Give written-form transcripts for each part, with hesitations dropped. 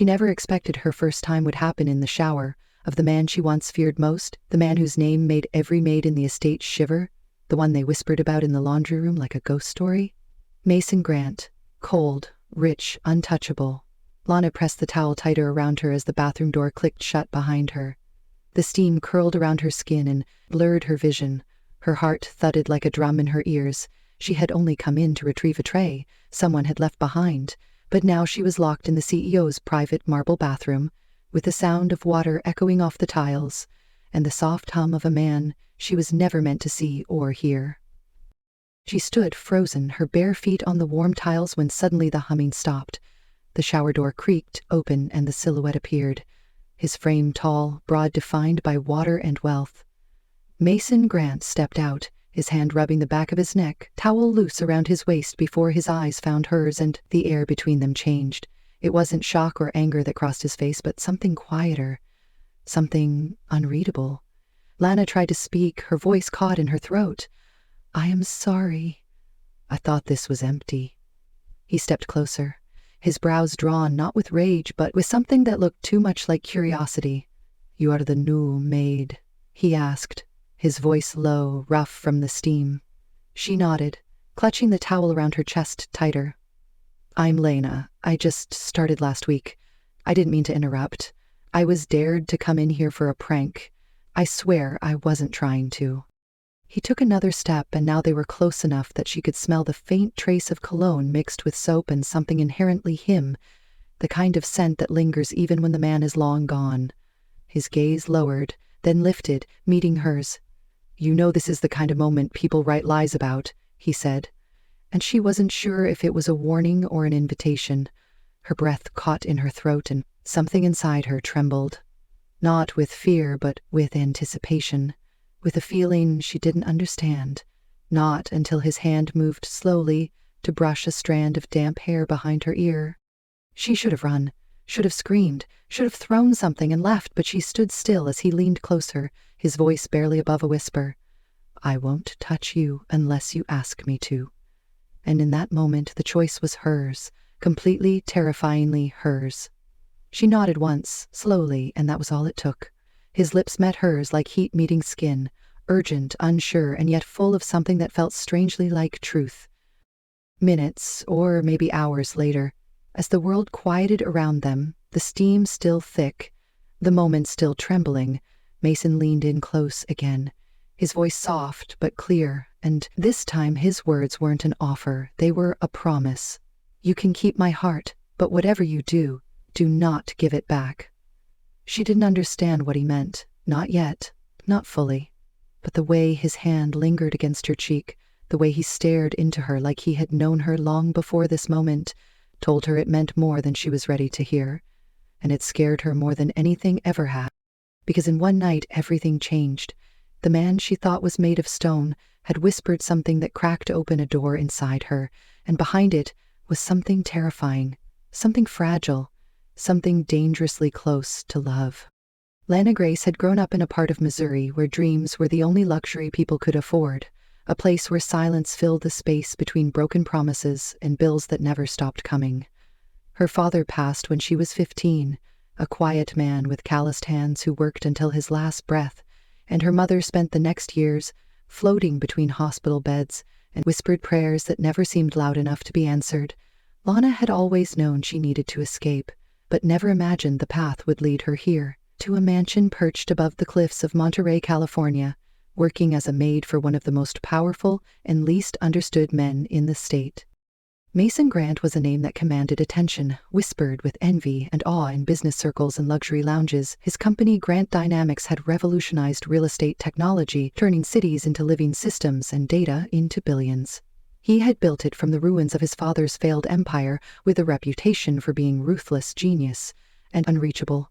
She never expected her first time would happen in the shower, of the man she once feared most, the man whose name made every maid in the estate shiver, the one they whispered about in the laundry room like a ghost story. Mason Grant. Cold, rich, untouchable. Lana pressed the towel tighter around her as the bathroom door clicked shut behind her. The steam curled around her skin and blurred her vision. Her heart thudded like a drum in her ears. She had only come in to retrieve a tray someone had left behind, but now she was locked in the CEO's private marble bathroom, with the sound of water echoing off the tiles, and the soft hum of a man she was never meant to see or hear. She stood frozen, her bare feet on the warm tiles, when suddenly the humming stopped. The shower door creaked open and the silhouette appeared, his frame tall, broad, defined by water and wealth. Mason Grant stepped out, his hand rubbing the back of his neck, towel loose around his waist before his eyes found hers, and the air between them changed. It wasn't shock or anger that crossed his face, but something quieter, something unreadable. Lana tried to speak, her voice caught in her throat. "I am sorry. I thought this was empty." He stepped closer, his brows drawn not with rage, but with something that looked too much like curiosity. "You are the new Maid?" he asked, his voice low, rough from the steam. She nodded, clutching the towel around her chest tighter. "I'm Lena. I just started last week. I didn't mean to interrupt. I was dared to come in here for a prank. I swear I wasn't trying to." He took another step, and now they were close enough that she could smell the faint trace of cologne mixed with soap and something inherently him, the kind of scent that lingers even when the man is long gone. His gaze lowered, then lifted, meeting hers. "You know this is the kind of moment people write lies about," he said, and she wasn't sure if it was a warning or an invitation. Her breath caught in her throat, and something inside her trembled. Not with fear, but with anticipation, with a feeling she didn't understand. Not until his hand moved slowly to brush a strand of damp hair behind her ear. She should have run, should have screamed, should have thrown something and left, but she stood still as he leaned closer, his voice barely above a whisper. "I won't touch you unless you ask me to." And in that moment the choice was hers, completely, terrifyingly hers. She nodded once, slowly, and that was all it took. His lips met hers like heat meeting skin, urgent, unsure, and yet full of something that felt strangely like truth. Minutes, or maybe hours later, as the world quieted around them, the steam still thick, the moment still trembling, Mason leaned in close again, his voice soft but clear, and this time his words weren't an offer, they were a promise. "You can keep my heart, but whatever you do not give it back." She didn't understand what he meant, not yet, not fully, but the way his hand lingered against her cheek, the way he stared into her like he had known her long before this moment, told her it meant more than she was ready to hear, and it scared her more than anything ever had, because in one night everything changed. The man she thought was made of stone had whispered something that cracked open a door inside her, and behind it was something terrifying, something fragile, something dangerously close to love. Lana Grace had grown up in a part of Missouri where dreams were the only luxury people could afford, a place where silence filled the space between broken promises and bills that never stopped coming. Her father passed when she was 15, a quiet man with calloused hands who worked until his last breath, and her mother spent the next years floating between hospital beds and whispered prayers that never seemed loud enough to be answered. Lana had always known she needed to escape, but never imagined the path would lead her here, to a mansion perched above the cliffs of Monterey, California, working as a maid for one of the most powerful and least understood men in the state. Mason Grant was a name that commanded attention, whispered with envy and awe in business circles and luxury lounges. His company, Grant Dynamics, had revolutionized real estate technology, turning cities into living systems and data into billions. He had built it from the ruins of his father's failed empire, with a reputation for being ruthless, genius, and unreachable.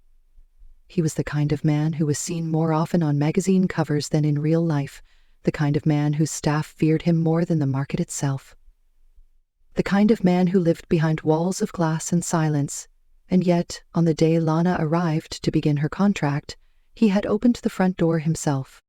He was the kind of man who was seen more often on magazine covers than in real life, the kind of man whose staff feared him more than the market itself. The kind of man who lived behind walls of glass and silence, and yet, on the day Lana arrived to begin her contract, he had opened the front door himself.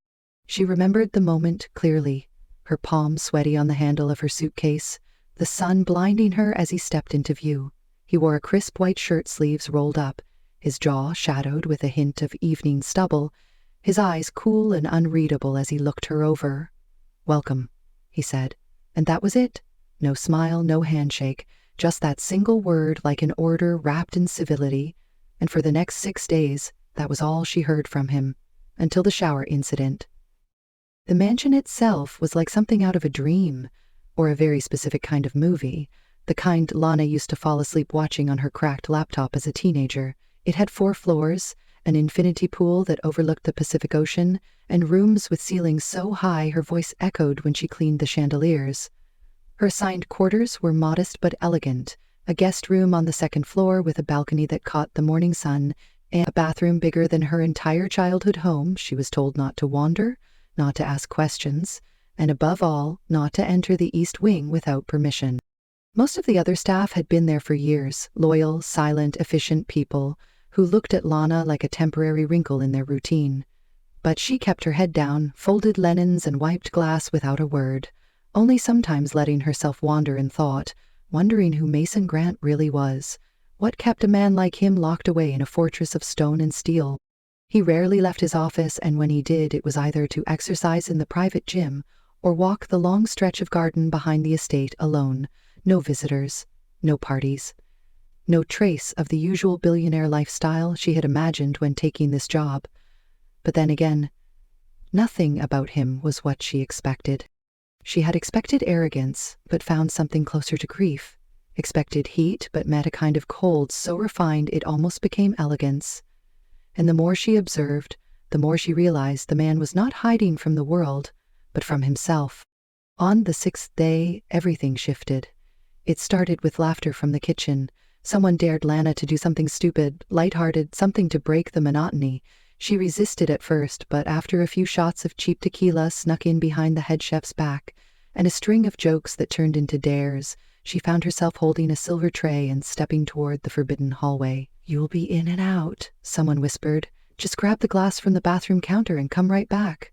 She remembered the moment clearly, her palm sweaty on the handle of her suitcase, the sun blinding her as he stepped into view. He wore a crisp white shirt, sleeves rolled up, his jaw shadowed with a hint of evening stubble, his eyes cool and unreadable as he looked her over. "Welcome," he said, and that was it. No smile, no handshake, just that single word like an order wrapped in civility, and for the next 6 days, that was all she heard from him, until the shower incident. The mansion itself was like something out of a dream, or a very specific kind of movie, the kind Lana used to fall asleep watching on her cracked laptop as a teenager. It had 4 floors, an infinity pool that overlooked the Pacific Ocean, and rooms with ceilings so high her voice echoed when she cleaned the chandeliers. Her assigned quarters were modest but elegant, a guest room on the 2nd floor with a balcony that caught the morning sun, and a bathroom bigger than her entire childhood home. She was told not to wander, not to ask questions, and above all, not to enter the East Wing without permission. Most of the other staff had been there for years, loyal, silent, efficient people who looked at Lana like a temporary wrinkle in their routine. But she kept her head down, folded linens and wiped glass without a word, only sometimes letting herself wander in thought, wondering who Mason Grant really was. What kept a man like him locked away in a fortress of stone and steel? He rarely left his office, and when he did, it was either to exercise in the private gym or walk the long stretch of garden behind the estate alone. No visitors, no parties, no trace of the usual billionaire lifestyle she had imagined when taking this job. But then again, nothing about him was what she expected. She had expected arrogance, but found something closer to grief. Expected heat, but met a kind of cold so refined it almost became elegance. And the more she observed, the more she realized the man was not hiding from the world, but from himself. On the 6th day, everything shifted. It started with laughter from the kitchen. Someone dared Lana to do something stupid, lighthearted, something to break the monotony. She resisted at first, but after a few shots of cheap tequila snuck in behind the head chef's back, and a string of jokes that turned into dares, she found herself holding a silver tray and stepping toward the forbidden hallway. "You'll be in and out," someone whispered. "Just grab the glass from the bathroom counter and come right back."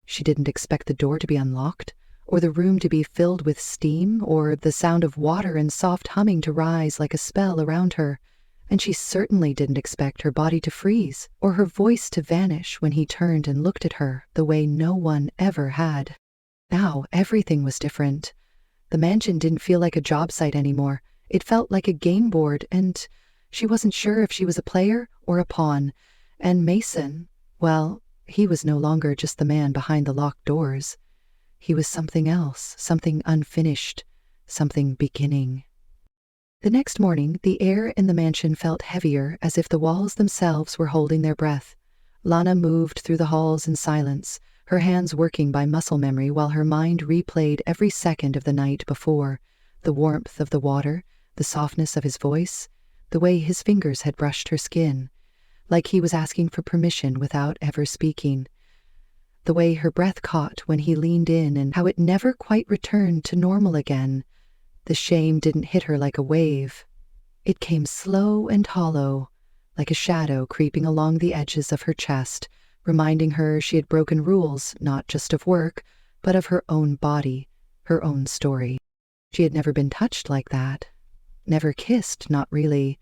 She didn't expect the door to be unlocked, or the room to be filled with steam, or the sound of water and soft humming to rise like a spell around her. And she certainly didn't expect her body to freeze, or her voice to vanish when he turned and looked at her the way no one ever had. Now everything was different. The mansion didn't feel like a job site anymore. It felt like a game board, and she wasn't sure if she was a player or a pawn. And Mason, well, he was no longer just the man behind the locked doors. He was something else, something unfinished, something beginning. The next morning, the air in the mansion felt heavier, as if the walls themselves were holding their breath. Lana moved through the halls in silence, her hands working by muscle memory while her mind replayed every second of the night before, the warmth of the water, the softness of his voice, the way his fingers had brushed her skin, like he was asking for permission without ever speaking, the way her breath caught when he leaned in, and how it never quite returned to normal again. The shame didn't hit her like a wave. It came slow and hollow, like a shadow creeping along the edges of her chest, reminding her she had broken rules, not just of work, but of her own body, her own story. She had never been touched like that. Never kissed, not really.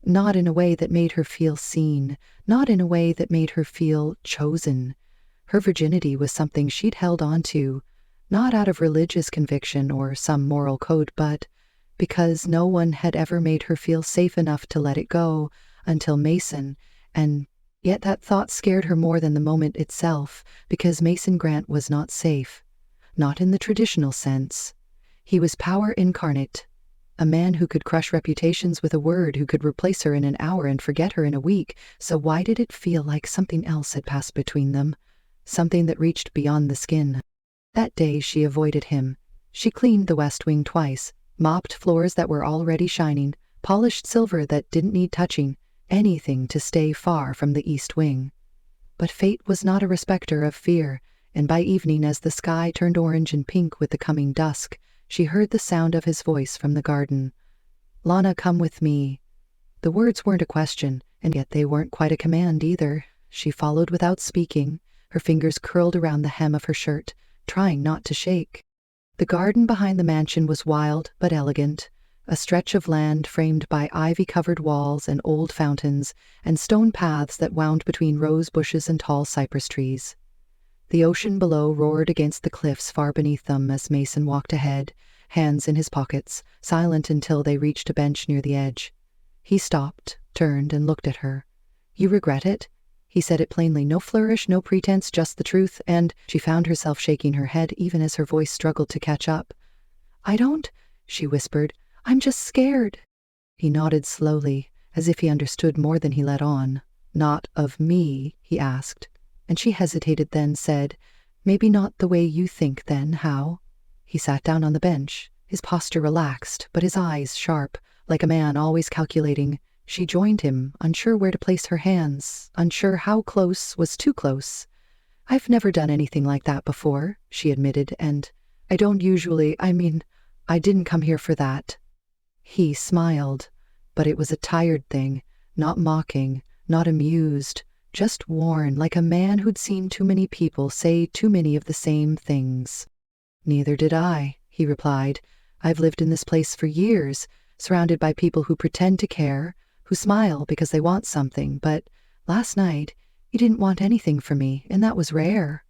Not in a way that made her feel seen, not in a way that made her feel chosen. Her virginity was something she'd held on to, not out of religious conviction or some moral code, but because no one had ever made her feel safe enough to let it go until Mason, and yet that thought scared her more than the moment itself, because Mason Grant was not safe, not in the traditional sense. He was power incarnate, a man who could crush reputations with a word, who could replace her in an hour and forget her in a week. So why did it feel like something else had passed between them? Something that reached beyond the skin. That day she avoided him. She cleaned the West Wing twice, mopped floors that were already shining, polished silver that didn't need touching, anything to stay far from the East Wing. But fate was not a respecter of fear, and by evening, as the sky turned orange and pink with the coming dusk, she heard the sound of his voice from the garden. "Lana, come with me." The words weren't a question, and yet they weren't quite a command either. She followed without speaking, her fingers curled around the hem of her shirt, trying not to shake. The garden behind the mansion was wild but elegant. a stretch of land framed by ivy-covered walls and old fountains, and stone paths that wound between rose bushes and tall cypress trees. The ocean below roared against the cliffs far beneath them as Mason walked ahead, hands in his pockets, silent until they reached a bench near the edge. He stopped, turned, and looked at her. "You regret it?" He said it plainly, no flourish, no pretense, just the truth, and she found herself shaking her head even as her voice struggled to catch up. "I don't," she whispered. "I'm just scared." He nodded slowly, as if he understood more than he let on. "Not of me?" he asked, and she hesitated, then said, "Maybe not the way you think, then. How?" He sat down on the bench, his posture relaxed, but his eyes sharp, like a man always calculating. She joined him, unsure where to place her hands, unsure how close was too close. "I've never done anything like that before," she admitted, "and I don't usually, I didn't come here for that." He smiled, but it was a tired thing, not mocking, not amused, just worn, like a man who'd seen too many people say too many of the same things. "Neither did I," he replied. "I've lived in this place for years, surrounded by people who pretend to care, who smile because they want something, but last night, you didn't want anything from me, and that was rare."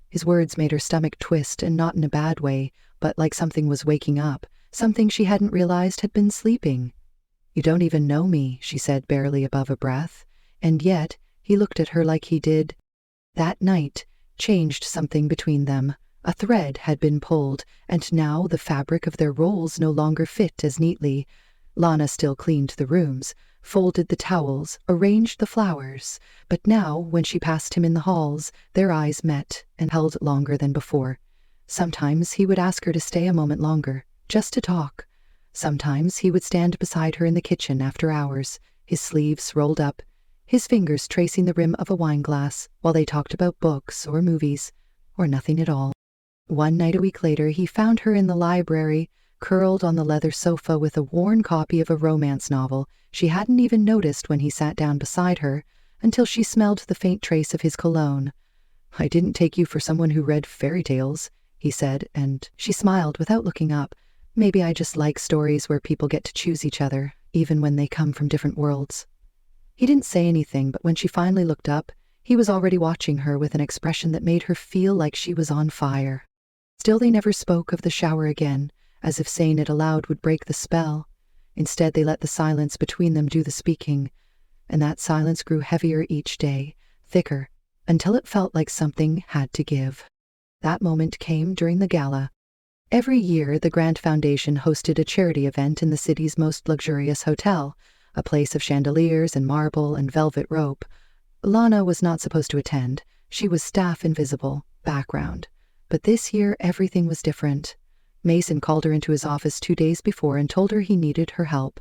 His words made her stomach twist, and not in a bad way, but like something was waking up, something she hadn't realized had been sleeping. "You don't even know me," she said barely above a breath, and yet he looked at her like he did. That night changed something between them. A thread had been pulled, and now the fabric of their roles no longer fit as neatly. Lana still cleaned the rooms, folded the towels, arranged the flowers, but now, when she passed him in the halls, their eyes met and held longer than before. Sometimes he would ask her to stay a moment longer, just to talk. Sometimes he would stand beside her in the kitchen after hours, his sleeves rolled up, his fingers tracing the rim of a wineglass, while they talked about books or movies, or nothing at all. One night a week later, he found her in the library, curled on the leather sofa with a worn copy of a romance novel she hadn't even noticed when he sat down beside her, until she smelled the faint trace of his cologne. "I didn't take you for someone who read fairy tales," he said, and she smiled without looking up. "Maybe I just like stories where people get to choose each other, even when they come from different worlds." He didn't say anything, but when she finally looked up, he was already watching her with an expression that made her feel like she was on fire. Still, they never spoke of the shower again, as if saying it aloud would break the spell. Instead, they let the silence between them do the speaking, and that silence grew heavier each day, thicker, until it felt like something had to give. That moment came during the gala. Every year, the Grant Foundation hosted a charity event in the city's most luxurious hotel, a place of chandeliers and marble and velvet rope. Lana was not supposed to attend. She was staff invisible, background. But this year, everything was different. Mason called her into his office 2 days before and told her he needed her help.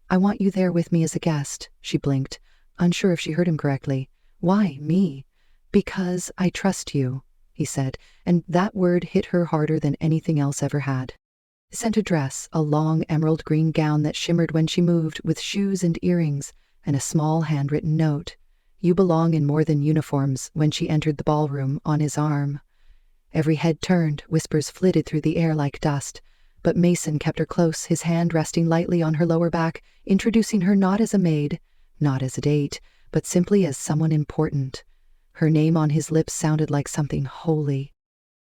"I want you there with me as a guest," she blinked, unsure if she heard him correctly. "Why me?" "Because I trust you," he said, and that word hit her harder than anything else ever had. He sent a dress, a long emerald green gown that shimmered when she moved, with shoes and earrings, and a small handwritten note. "You belong in more than uniforms," when she entered the ballroom, on his arm. Every head turned, whispers flitted through the air like dust, but Mason kept her close, his hand resting lightly on her lower back, introducing her not as a maid, not as a date, but simply as someone important. Her name on his lips sounded like something holy.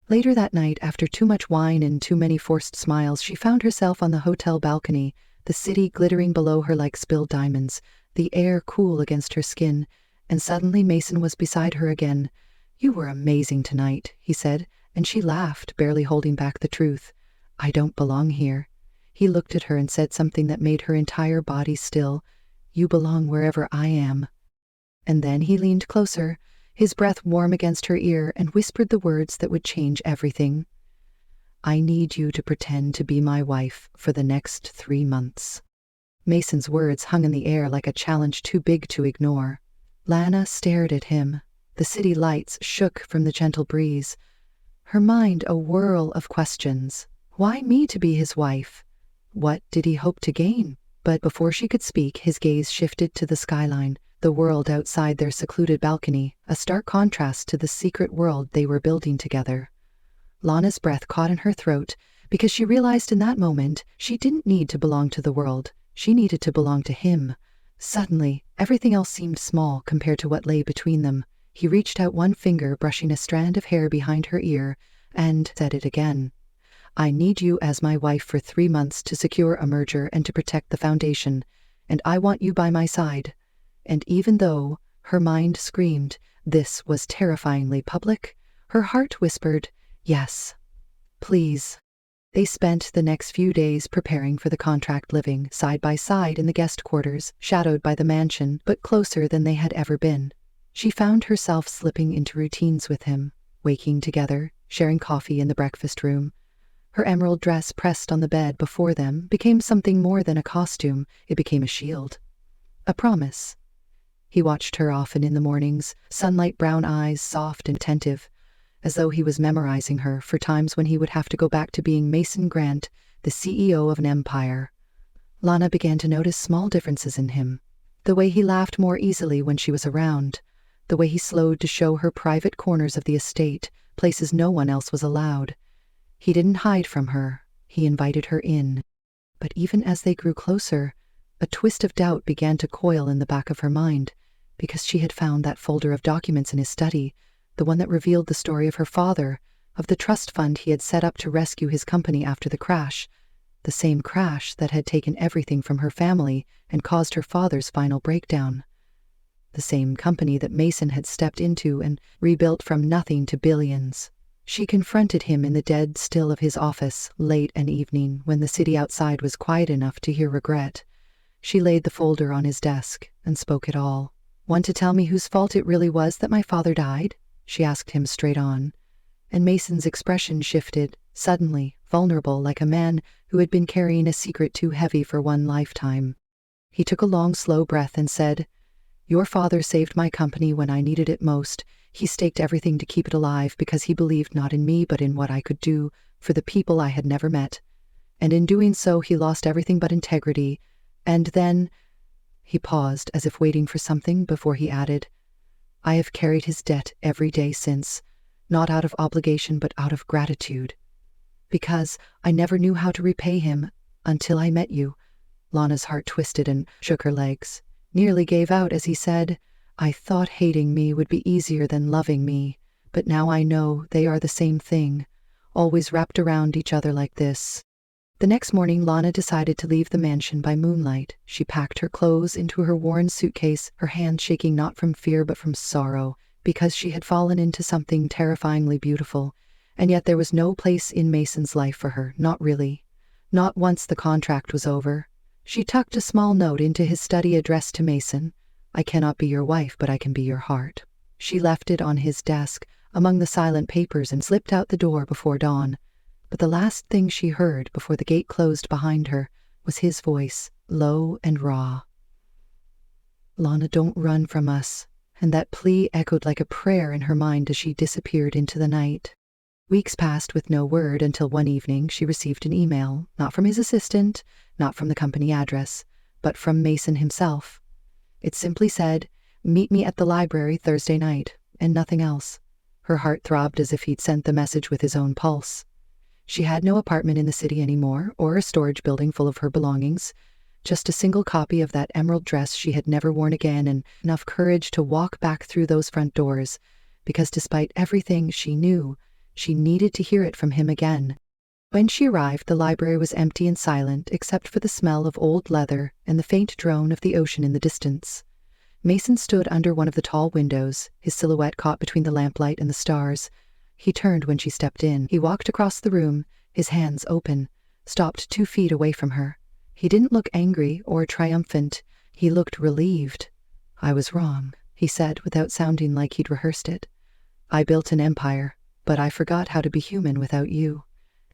Later that night, after too much wine and too many forced smiles, she found herself on the hotel balcony, the city glittering below her like spilled diamonds, the air cool against her skin, and suddenly Mason was beside her again. "You were amazing tonight," he said, and she laughed, barely holding back the truth. "I don't belong here." He looked at her and said something that made her entire body still. "You belong wherever I am." And then he leaned closer, his breath warm against her ear, and whispered the words that would change everything. "I need you to pretend to be my wife for the next 3 months." Mason's words hung in the air like a challenge too big to ignore. Lana stared at him. The city lights shook from the gentle breeze. Her mind a whirl of questions. Why me to be his wife? What did he hope to gain? But before she could speak, his gaze shifted to the skyline, the world outside their secluded balcony, a stark contrast to the secret world they were building together. Lana's breath caught in her throat, because she realized in that moment she didn't need to belong to the world. She needed to belong to him. Suddenly, everything else seemed small compared to what lay between them. He reached out one finger, brushing a strand of hair behind her ear, and said it again. I need you as my wife for 3 months to secure a merger and to protect the foundation, and I want you by my side. And even though her mind screamed this was terrifyingly public, her heart whispered, yes, please. They spent the next few days preparing for the contract, living side by side in the guest quarters, shadowed by the mansion, but closer than they had ever been. She found herself slipping into routines with him, waking together, sharing coffee in the breakfast room. Her emerald dress pressed on the bed before them became something more than a costume. It became a shield, a promise. He watched her often in the mornings, sunlight brown eyes soft and attentive, as though he was memorizing her for times when he would have to go back to being Mason Grant, the CEO of an empire. Lana began to notice small differences in him. The way he laughed more easily when she was around. The way he slowed to show her private corners of the estate, places no one else was allowed. He didn't hide from her. He invited her in. But even as they grew closer, a twist of doubt began to coil in the back of her mind, because she had found that folder of documents in his study, the one that revealed the story of her father, of the trust fund he had set up to rescue his company after the crash, the same crash that had taken everything from her family and caused her father's final breakdown. The same company that Mason had stepped into and rebuilt from nothing to billions. She confronted him in the dead still of his office, late an evening when the city outside was quiet enough to hear regret. She laid the folder on his desk and spoke it all. Want to tell me whose fault it really was that my father died? She asked him straight on. And Mason's expression shifted, suddenly, vulnerable, like a man who had been carrying a secret too heavy for one lifetime. He took a long, slow breath and said, Your father saved my company when I needed it most. He staked everything to keep it alive because he believed not in me but in what I could do for the people I had never met. And in doing so, he lost everything but integrity. And then he paused, as if waiting for something, before he added, I have carried his debt every day since, not out of obligation but out of gratitude. Because I never knew how to repay him until I met you. Lana's heart twisted and shook her legs, nearly gave out as he said, I thought hating me would be easier than loving me, but now I know they are the same thing, always wrapped around each other like this. The next morning, Lana decided to leave the mansion by moonlight. She packed her clothes into her worn suitcase, her hands shaking not from fear but from sorrow, because she had fallen into something terrifyingly beautiful, and yet there was no place in Mason's life for her, not really. Not once the contract was over. She tucked a small note into his study addressed to Mason. I cannot be your wife, but I can be your heart. She left it on his desk, among the silent papers, and slipped out the door before dawn. But the last thing she heard before the gate closed behind her was his voice, low and raw. Lana, don't run from us. And that plea echoed like a prayer in her mind as she disappeared into the night. Weeks passed with no word until one evening she received an email, not from his assistant, not from the company address, but from Mason himself. It simply said, meet me at the library Thursday night, and nothing else. Her heart throbbed as if he'd sent the message with his own pulse. She had no apartment in the city anymore, or a storage building full of her belongings, just a single copy of that emerald dress she had never worn again, and enough courage to walk back through those front doors, because despite everything she knew, she needed to hear it from him again. When she arrived, the library was empty and silent, except for the smell of old leather and the faint drone of the ocean in the distance. Mason stood under one of the tall windows, his silhouette caught between the lamplight and the stars. He turned when she stepped in. He walked across the room, his hands open, stopped 2 feet away from her. He didn't look angry or triumphant. He looked relieved. I was wrong, he said, without sounding like he'd rehearsed it. I built an empire, but I forgot how to be human without you.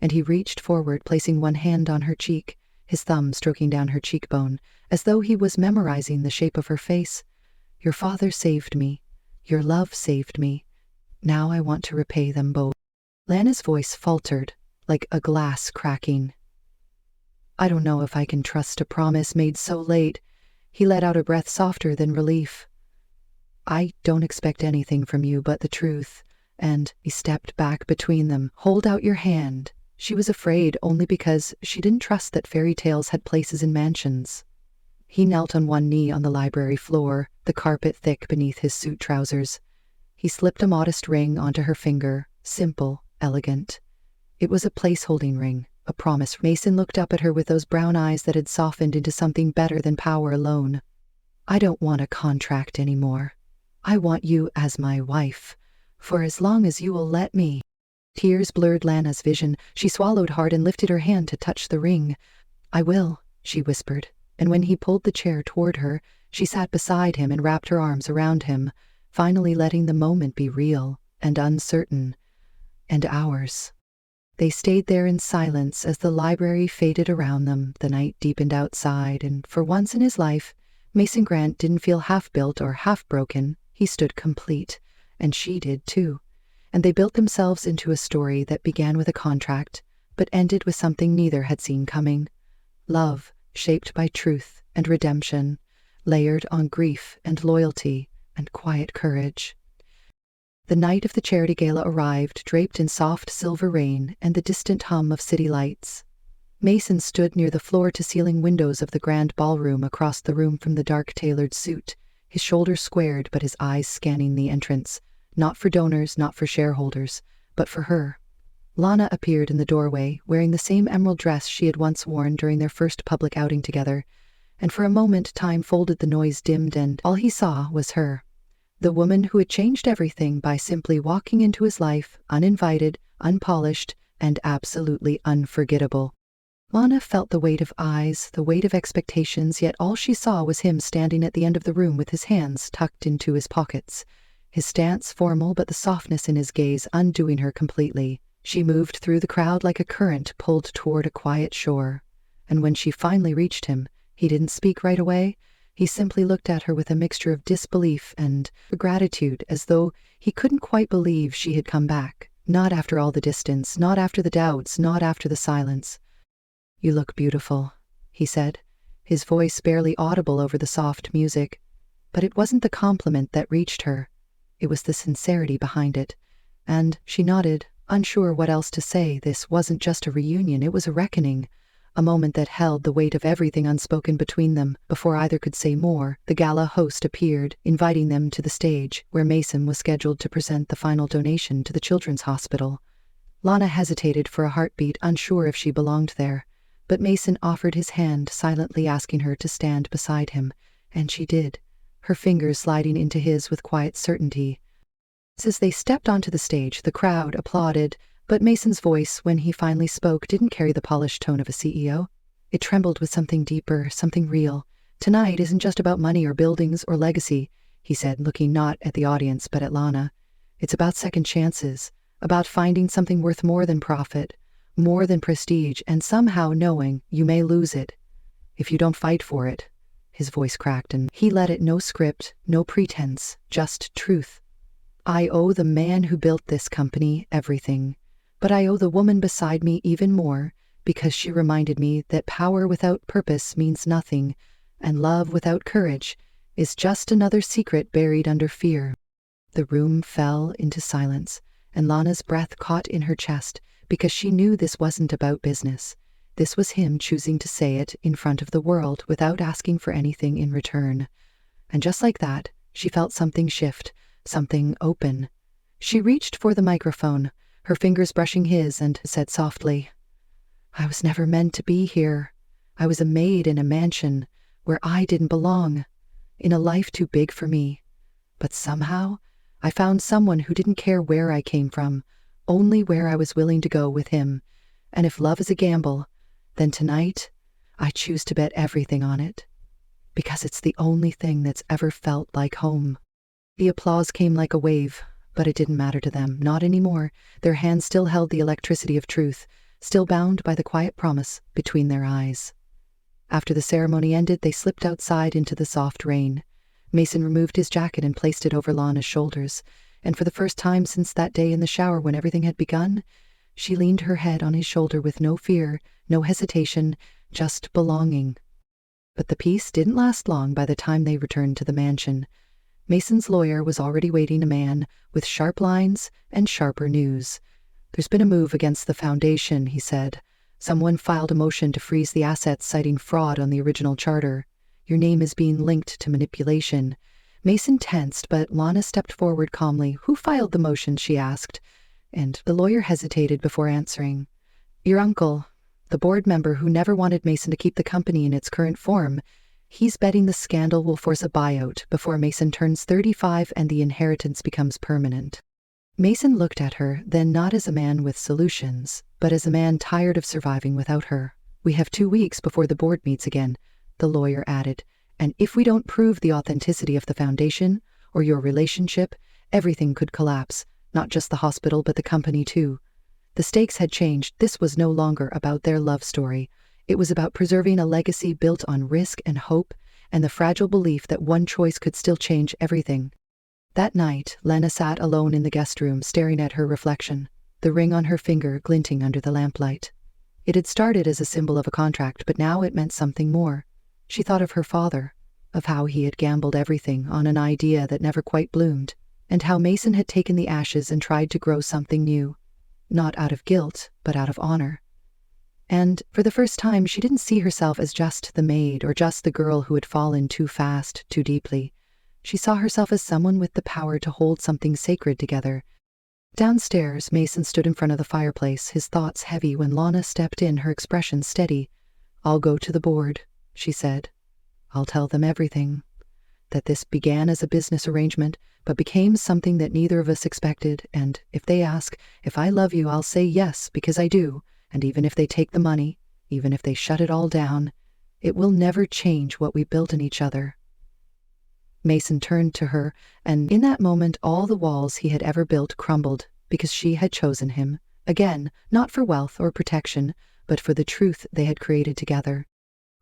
And he reached forward, placing one hand on her cheek, his thumb stroking down her cheekbone, as though he was memorizing the shape of her face. Your father saved me. Your love saved me. Now I want to repay them both. Lana's voice faltered, like a glass cracking. I don't know if I can trust a promise made so late. He let out a breath softer than relief. I don't expect anything from you but the truth. And he stepped back between them. Hold out your hand. She was afraid only because she didn't trust that fairy tales had places in mansions. He knelt on one knee on the library floor, the carpet thick beneath his suit trousers. He slipped a modest ring onto her finger, simple, elegant. It was a place-holding ring, a promise. Mason looked up at her with those brown eyes that had softened into something better than power alone. I don't want a contract anymore. I want you as my wife, for as long as you will let me. Tears blurred Lana's vision. She swallowed hard and lifted her hand to touch the ring. I will, she whispered, and when he pulled the chair toward her, she sat beside him and wrapped her arms around him, finally letting the moment be real and uncertain, and ours. They stayed there in silence as the library faded around them, the night deepened outside, and for once in his life, Mason Grant didn't feel half-built or half-broken. He stood complete, and she did too. And they built themselves into a story that began with a contract, but ended with something neither had seen coming. Love, shaped by truth and redemption, layered on grief and loyalty and quiet courage. The night of the charity gala arrived, draped in soft silver rain and the distant hum of city lights. Mason stood near the floor-to-ceiling windows of the grand ballroom across the room from the dark tailored suit, his shoulders squared but his eyes scanning the entrance, not for donors, not for shareholders, but for her. Lana appeared in the doorway, wearing the same emerald dress she had once worn during their first public outing together, and for a moment time folded, the noise dimmed, and all he saw was her. The woman who had changed everything by simply walking into his life, uninvited, unpolished, and absolutely unforgettable. Lana felt the weight of eyes, the weight of expectations, yet all she saw was him standing at the end of the room with his hands tucked into his pockets, his stance formal but the softness in his gaze undoing her completely. She moved through the crowd like a current pulled toward a quiet shore, and when she finally reached him, he didn't speak right away. He simply looked at her with a mixture of disbelief and gratitude, as though he couldn't quite believe she had come back. Not after all the distance, not after the doubts, not after the silence. "You look beautiful," he said, his voice barely audible over the soft music. But it wasn't the compliment that reached her. It was the sincerity behind it. And she nodded, unsure what else to say. This wasn't just a reunion, it was a reckoning. A moment that held the weight of everything unspoken between them. Before either could say more, the gala host appeared, inviting them to the stage, where Mason was scheduled to present the final donation to the children's hospital. Lana hesitated for a heartbeat, unsure if she belonged there. But Mason offered his hand, silently asking her to stand beside him, and she did, her fingers sliding into his with quiet certainty. As they stepped onto the stage, the crowd applauded, but Mason's voice, when he finally spoke, didn't carry the polished tone of a CEO. It trembled with something deeper, something real. "Tonight isn't just about money or buildings or legacy," he said, looking not at the audience but at Lana. "It's about second chances, about finding something worth more than profit, more than prestige, and somehow knowing you may lose it if you don't fight for it." His voice cracked, and he let it, no script, no pretense, just truth. "I owe the man who built this company everything. But I owe the woman beside me even more, because she reminded me that power without purpose means nothing, and love without courage is just another secret buried under fear." The room fell into silence, and Lana's breath caught in her chest, because she knew this wasn't about business. This was him choosing to say it in front of the world without asking for anything in return. And just like that, she felt something shift, something open. She reached for the microphone, her fingers brushing his, and said softly, "I was never meant to be here. I was a maid in a mansion where I didn't belong, in a life too big for me. But somehow, I found someone who didn't care where I came from, only where I was willing to go with him. And if love is a gamble, then tonight, I choose to bet everything on it, because it's the only thing that's ever felt like home." The applause came like a wave, but it didn't matter to them, not anymore. Their hands still held the electricity of truth, still bound by the quiet promise between their eyes. After the ceremony ended, they slipped outside into the soft rain. Mason removed his jacket and placed it over Lana's shoulders, and for the first time since that day in the shower when everything had begun, she leaned her head on his shoulder with no fear, no hesitation, just belonging. But the peace didn't last long. By the time they returned to the mansion, Mason's lawyer was already waiting, a man with sharp lines and sharper news. "There's been a move against the Foundation," he said. "Someone filed a motion to freeze the assets citing fraud on the original charter. Your name is being linked to manipulation." Mason tensed, but Lana stepped forward calmly. "Who filed the motion?" she asked, and the lawyer hesitated before answering. "Your uncle, the board member who never wanted Mason to keep the company in its current form. He's betting the scandal will force a buyout before Mason turns 35 and the inheritance becomes permanent." Mason looked at her, then not as a man with solutions, but as a man tired of surviving without her. "We have 2 weeks before the board meets again," the lawyer added, "and if we don't prove the authenticity of the Foundation, or your relationship, everything could collapse, not just the hospital but the company too." The stakes had changed. This was no longer about their love story. It was about preserving a legacy built on risk and hope, and the fragile belief that one choice could still change everything. That night, Lena sat alone in the guest room, staring at her reflection, the ring on her finger glinting under the lamplight. It had started as a symbol of a contract, but now it meant something more. She thought of her father, of how he had gambled everything on an idea that never quite bloomed, and how Mason had taken the ashes and tried to grow something new, not out of guilt, but out of honor. And for the first time, she didn't see herself as just the maid or just the girl who had fallen too fast, too deeply. She saw herself as someone with the power to hold something sacred together. Downstairs, Mason stood in front of the fireplace, his thoughts heavy when Lana stepped in, her expression steady. "I'll go to the board," she said. "I'll tell them everything. That this began as a business arrangement, but became something that neither of us expected, and if they ask, if I love you, I'll say yes, because I do, and even if they take the money, even if they shut it all down, it will never change what we built in each other." Mason turned to her, and in that moment all the walls he had ever built crumbled, because she had chosen him, again, not for wealth or protection, but for the truth they had created together.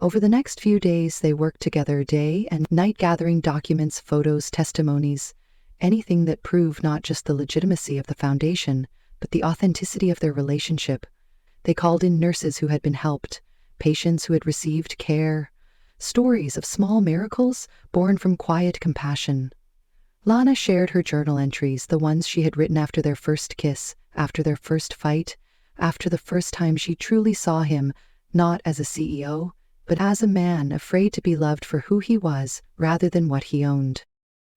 Over the next few days they worked together day and night, gathering documents, photos, testimonies, anything that proved not just the legitimacy of the Foundation, but the authenticity of their relationship. They called in nurses who had been helped, patients who had received care, stories of small miracles born from quiet compassion. Lana shared her journal entries, the ones she had written after their first kiss, after their first fight, after the first time she truly saw him, not as a CEO, but as a man afraid to be loved for who he was rather than what he owned.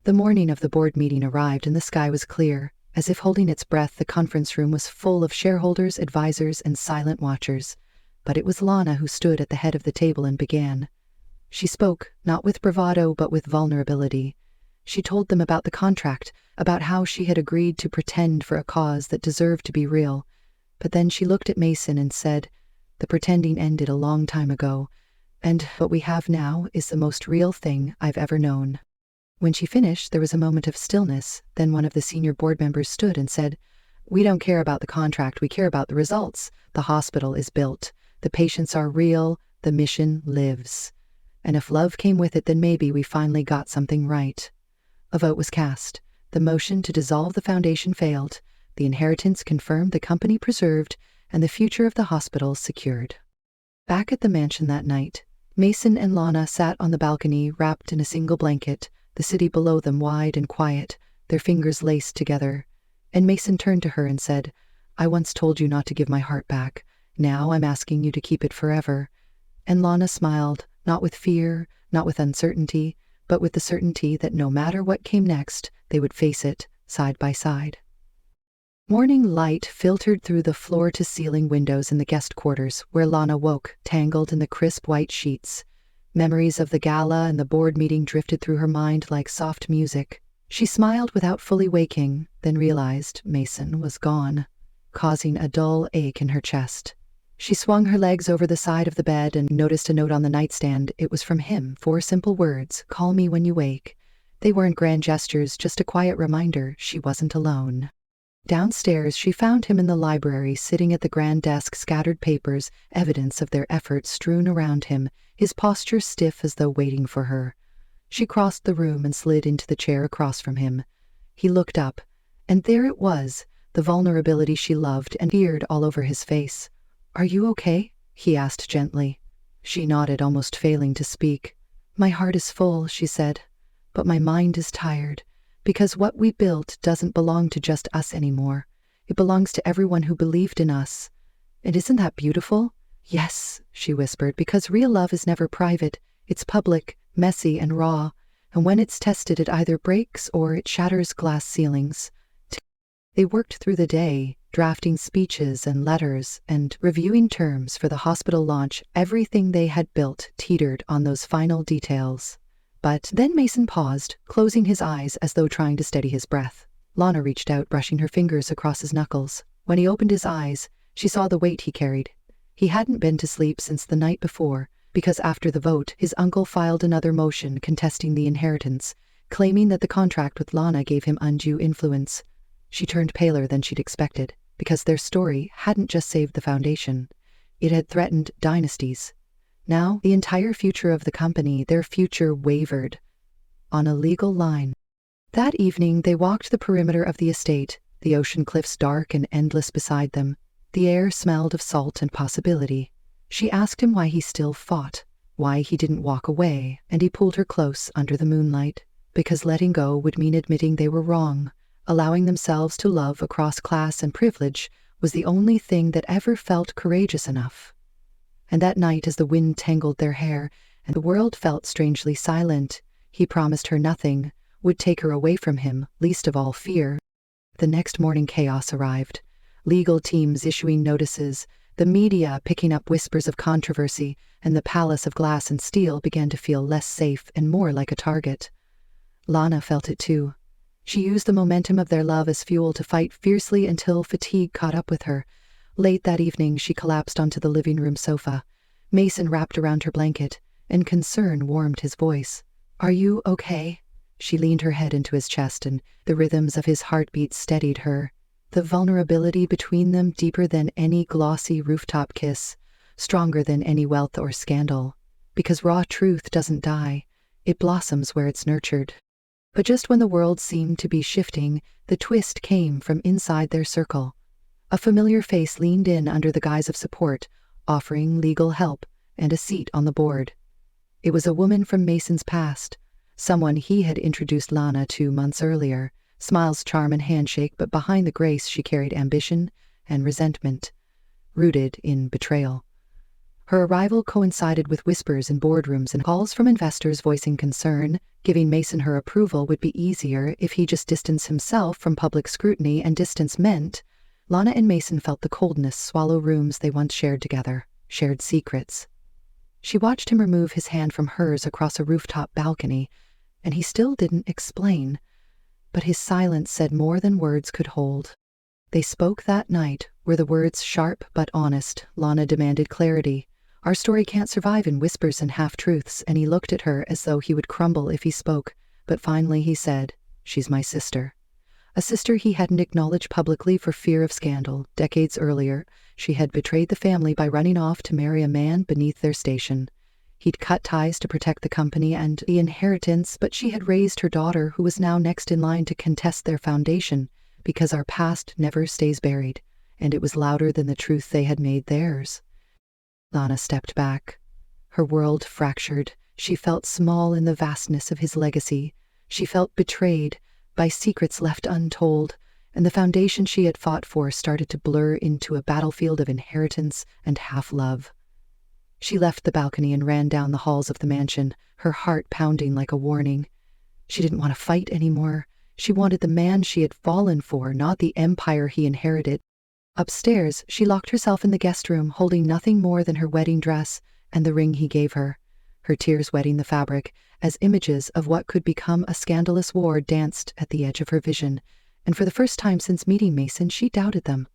The morning of the board meeting arrived and the sky was clear. As if holding its breath, the conference room was full of shareholders, advisors, and silent watchers. But it was Lana who stood at the head of the table and began. She spoke, not with bravado, but with vulnerability. She told them about the contract, about how she had agreed to pretend for a cause that deserved to be real. But then she looked at Mason and said, "The pretending ended a long time ago, and what we have now is the most real thing I've ever known." When she finished, there was a moment of stillness. Then one of the senior board members stood and said, "We don't care about the contract, we care about the results. The hospital is built. The patients are real. The mission lives. And if love came with it, then maybe we finally got something right." A vote was cast. The motion to dissolve the Foundation failed. The inheritance confirmed, the company preserved, and the future of the hospital secured. Back at the mansion that night, Mason and Lana sat on the balcony, wrapped in a single blanket, the city below them wide and quiet, their fingers laced together. And Mason turned to her and said, "I once told you not to give my heart back. Now I'm asking you to keep it forever." And Lana smiled, not with fear, not with uncertainty, but with the certainty that no matter what came next, they would face it, side by side. Morning light filtered through the floor-to-ceiling windows in the guest quarters, where Lana woke, tangled in the crisp white sheets. Memories of the gala and the board meeting drifted through her mind like soft music. She smiled without fully waking, then realized Mason was gone, causing a dull ache in her chest. She swung her legs over the side of the bed and noticed a note on the nightstand. It was from him, 4 simple words, "Call me when you wake." They weren't grand gestures, just a quiet reminder she wasn't alone. Downstairs, she found him in the library, sitting at the grand desk, scattered papers, evidence of their efforts strewn around him, his posture stiff as though waiting for her. She crossed the room and slid into the chair across from him. He looked up, and there it was, the vulnerability she loved and feared all over his face. "Are you okay?" he asked gently. She nodded, almost failing to speak. "My heart is full," she said, "but my mind is tired, because what we built doesn't belong to just us anymore. It belongs to everyone who believed in us. And isn't that beautiful? Yes, she whispered, because real love is never private. It's public, messy, and raw. And when it's tested, it either breaks or it shatters glass ceilings. They worked through the day, drafting speeches and letters and reviewing terms for the hospital launch. Everything they had built teetered on those final details. But then Mason paused, closing his eyes as though trying to steady his breath. Lana reached out, brushing her fingers across his knuckles. When he opened his eyes, she saw the weight he carried. He hadn't been to sleep since the night before, because after the vote, his uncle filed another motion contesting the inheritance, claiming that the contract with Lana gave him undue influence. She turned paler than she'd expected, because their story hadn't just saved the foundation. It had threatened dynasties. Now, the entire future of the company, their future wavered on a legal line. That evening, they walked the perimeter of the estate, the ocean cliffs dark and endless beside them. The air smelled of salt and possibility. She asked him why he still fought, why he didn't walk away, and he pulled her close under the moonlight, because letting go would mean admitting they were wrong. Allowing themselves to love across class and privilege was the only thing that ever felt courageous enough. And that night, as the wind tangled their hair and the world felt strangely silent, he promised her nothing would take her away from him, least of all fear. The next morning, chaos arrived. Legal teams issuing notices, the media picking up whispers of controversy, and the palace of glass and steel began to feel less safe and more like a target. Lana felt it too. She used the momentum of their love as fuel to fight fiercely until fatigue caught up with her. Late that evening, she collapsed onto the living room sofa. Mason wrapped around her blanket, and concern warmed his voice. "Are you okay?" She leaned her head into his chest, and the rhythms of his heartbeat steadied her. The vulnerability between them deeper than any glossy rooftop kiss, stronger than any wealth or scandal. Because raw truth doesn't die, it blossoms where it's nurtured. But just when the world seemed to be shifting, the twist came from inside their circle. A familiar face leaned in under the guise of support, offering legal help and a seat on the board. It was a woman from Mason's past, someone he had introduced Lana to months earlier. Smiles, charm, and handshake, but behind the grace she carried ambition and resentment, rooted in betrayal. Her arrival coincided with whispers in boardrooms and calls from investors voicing concern. Giving Mason her approval would be easier if he just distanced himself from public scrutiny, and distance meant Lana and Mason felt the coldness swallow rooms they once shared together, shared secrets. She watched him remove his hand from hers across a rooftop balcony, and he still didn't explain. But his silence said more than words could hold. They spoke that night. Were the words sharp but honest? Lana demanded clarity. "Our story can't survive in whispers and half-truths," and he looked at her as though he would crumble if he spoke. But finally he said, "She's my sister." A sister he hadn't acknowledged publicly for fear of scandal. Decades earlier, she had betrayed the family by running off to marry a man beneath their station. He'd cut ties to protect the company and the inheritance, but she had raised her daughter, who was now next in line to contest their foundation, because our past never stays buried, and it was louder than the truth they had made theirs. Lana stepped back. Her world fractured. She felt small in the vastness of his legacy. She felt betrayed by secrets left untold, and the foundation she had fought for started to blur into a battlefield of inheritance and half-love. She left the balcony and ran down the halls of the mansion, her heart pounding like a warning. She didn't want to fight anymore. She wanted the man she had fallen for, not the empire he inherited. Upstairs, she locked herself in the guest room, holding nothing more than her wedding dress and the ring he gave her, her tears wetting the fabric, as images of what could become a scandalous war danced at the edge of her vision. And for the first time since meeting Mason, she doubted them.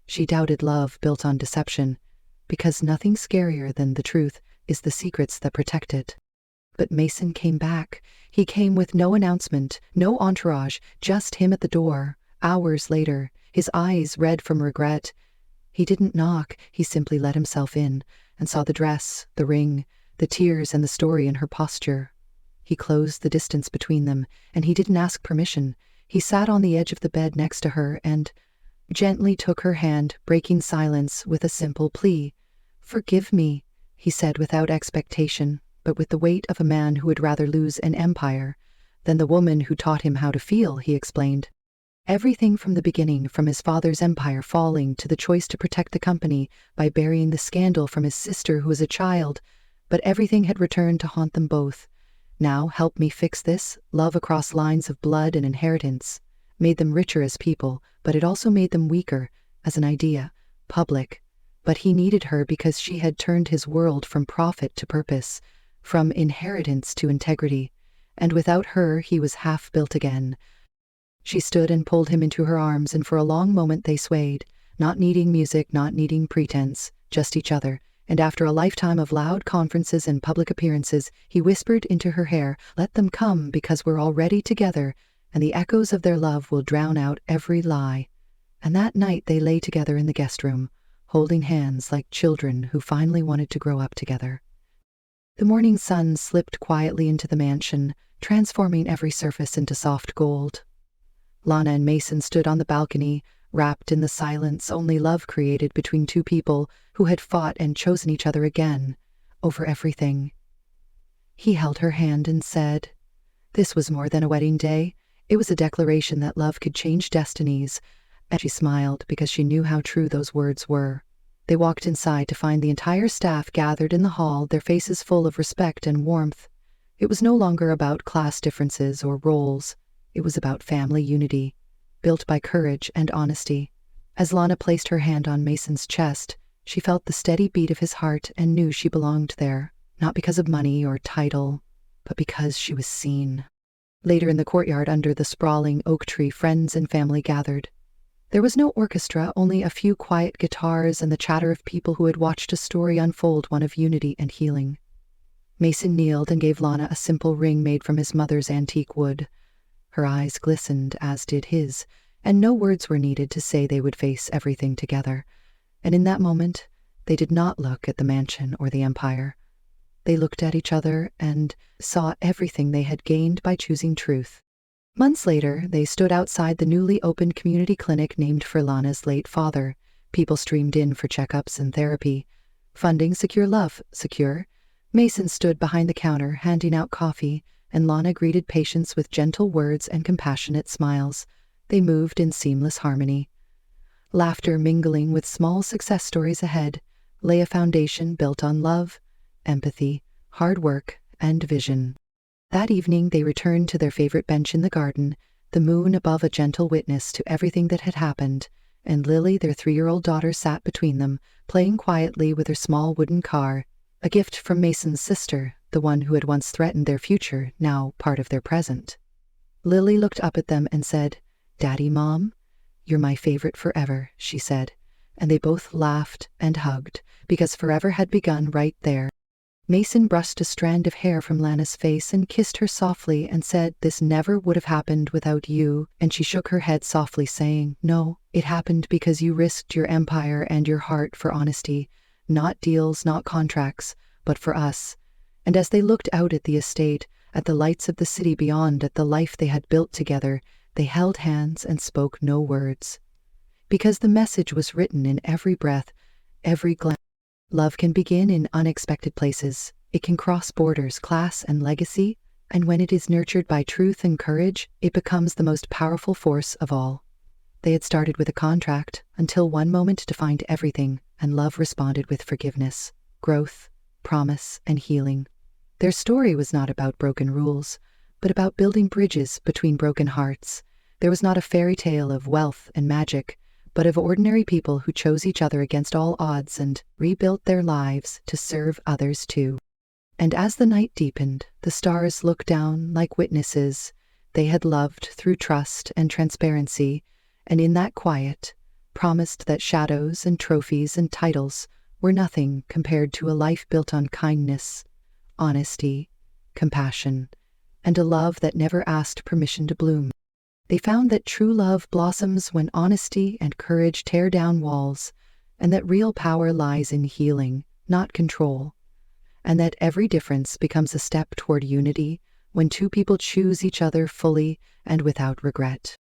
She doubted love built on deception, because nothing scarier than the truth is the secrets that protect it. But Mason came back. He came with no announcement, no entourage, just him at the door. Hours later, his eyes red from regret. He didn't knock, he simply let himself in, and saw the dress, the ring, the tears, and the story in her posture. He closed the distance between them, and he didn't ask permission. He sat on the edge of the bed next to her and gently took her hand, breaking silence with a simple plea. "Forgive me," he said without expectation, but with the weight of a man who would rather lose an empire than the woman who taught him how to feel, he explained. Everything from the beginning, from his father's empire falling to the choice to protect the company by burying the scandal from his sister who was a child, but everything had returned to haunt them both. Now, help me fix this. Love across lines of blood and inheritance made them richer as people, but it also made them weaker as an idea, public. But he needed her because she had turned his world from profit to purpose, from inheritance to integrity, and without her he was half built again. She stood and pulled him into her arms, and for a long moment they swayed, not needing music, not needing pretense, just each other. And after a lifetime of loud conferences and public appearances, he whispered into her hair, "Let them come, because we're already together, and the echoes of their love will drown out every lie." And that night they lay together in the guest room, holding hands like children who finally wanted to grow up together. The morning sun slipped quietly into the mansion, transforming every surface into soft gold. Lana and Mason stood on the balcony, wrapped in the silence only love created between two people who had fought and chosen each other again, over everything. He held her hand and said, "This was more than a wedding day. It was a declaration that love could change destinies," and she smiled because she knew how true those words were. They walked inside to find the entire staff gathered in the hall, their faces full of respect and warmth. It was no longer about class differences or roles. It was about family unity, built by courage and honesty. As Lana placed her hand on Mason's chest, she felt the steady beat of his heart and knew she belonged there, not because of money or title, but because she was seen. Later in the courtyard under the sprawling oak tree, friends and family gathered. There was no orchestra, only a few quiet guitars and the chatter of people who had watched a story unfold, one of unity and healing. Mason kneeled and gave Lana a simple ring made from his mother's antique wood. Her eyes glistened, as did his, and no words were needed to say they would face everything together. And in that moment, they did not look at the mansion or the empire. They looked at each other and saw everything they had gained by choosing truth. Months later, they stood outside the newly opened community clinic named for Lana's late father. People streamed in for checkups and therapy. Funding secure, love secure. Mason stood behind the counter, handing out coffee, and Lana greeted patients with gentle words and compassionate smiles. They moved in seamless harmony. Laughter mingling with small success stories ahead lay a foundation built on love, empathy, hard work, and vision. That evening they returned to their favorite bench in the garden, the moon above a gentle witness to everything that had happened, and Lily, their 3-year-old daughter, sat between them, playing quietly with her small wooden car, a gift from Mason's sister, the one who had once threatened their future, now part of their present. Lily looked up at them and said, "Daddy, Mom, you're my favorite forever," she said, and they both laughed and hugged, because forever had begun right there. Mason brushed a strand of hair from Lana's face and kissed her softly and said, "This never would have happened without you," and she shook her head softly, saying, "No, it happened because you risked your empire and your heart for honesty, not deals, not contracts, but for us." And as they looked out at the estate, at the lights of the city beyond, at the life they had built together, they held hands and spoke no words. Because the message was written in every breath, every glance. Love can begin in unexpected places. It can cross borders, class, and legacy, and when it is nurtured by truth and courage, it becomes the most powerful force of all. They had started with a contract, until one moment defined everything, and love responded with forgiveness, growth, promise, and healing. Their story was not about broken rules, but about building bridges between broken hearts. There was not a fairy tale of wealth and magic, but of ordinary people who chose each other against all odds and rebuilt their lives to serve others too. And as the night deepened, the stars looked down like witnesses. They had loved through trust and transparency, and in that quiet, promised that shadows and trophies and titles were nothing compared to a life built on kindness, honesty, compassion, and a love that never asked permission to bloom. They found that true love blossoms when honesty and courage tear down walls, and that real power lies in healing, not control, and that every difference becomes a step toward unity when two people choose each other fully and without regret.